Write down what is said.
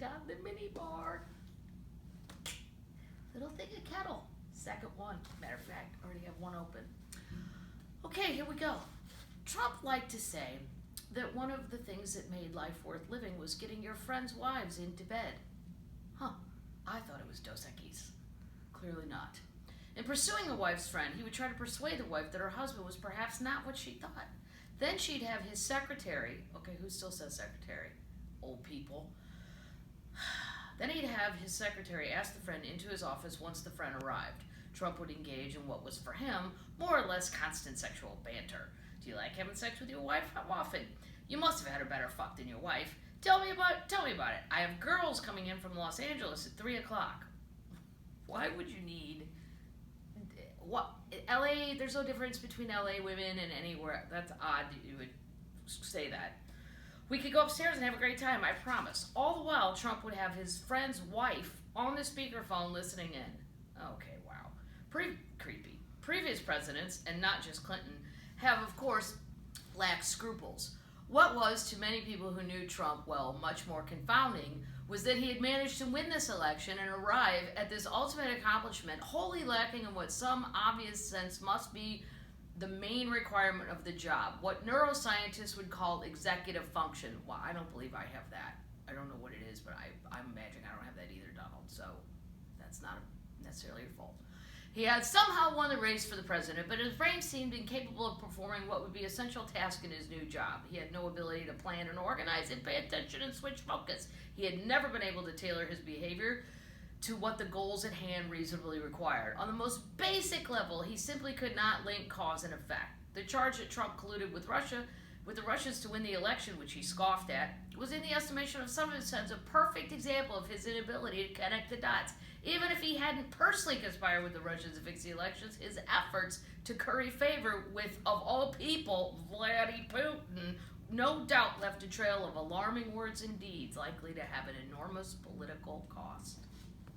on the mini bar. Little thing of kettle. Second one. Matter of fact, already have one open. Okay, here we go. Trump liked to say that one of the things that made life worth living was getting your friends' wives into bed. Huh. I thought it was Dos Equis. Clearly not. In pursuing a wife's friend, he would try to persuade the wife that her husband was perhaps not what she thought. Then she'd have his secretary, okay, who still says secretary? Old people. Then he'd have his secretary ask the friend into his office once the friend arrived. Trump would engage in what was for him more or less constant sexual banter. Do you like having sex with your wife? How often? You must have had a better fuck than your wife. Tell me about it. I have girls coming in from Los Angeles at 3 o'clock. Why would you need... What? LA, there's no difference between LA women and anywhere. That's odd that you would say that. We could go upstairs and have a great time, I promise. All the while, Trump would have his friend's wife on the speakerphone listening in. Okay, wow. Pretty creepy. Previous presidents, and not just Clinton, have, of course, lacked scruples. What was, to many people who knew Trump well, much more confounding, was that he had managed to win this election and arrive at this ultimate accomplishment, wholly lacking in what some obvious sense must be the main requirement of the job, what neuroscientists would call executive function. Well, I don't believe I have that. I don't know what it is, but I'm imagining I don't have that either, Donald, so that's not necessarily your fault. He had somehow won the race for the president, but his brain seemed incapable of performing what would be an essential task in his new job. He had no ability to plan and organize and pay attention and switch focus. He had never been able to tailor his behavior to what the goals at hand reasonably required. On the most basic level, he simply could not link cause and effect. The charge that Trump colluded with the Russians to win the election, which he scoffed at, was in the estimation of some of his friends a perfect example of his inability to connect the dots. Even if he hadn't personally conspired with the Russians to fix the elections, his efforts to curry favor with, of all people, Vladimir Putin, no doubt left a trail of alarming words and deeds likely to have an enormous political cost.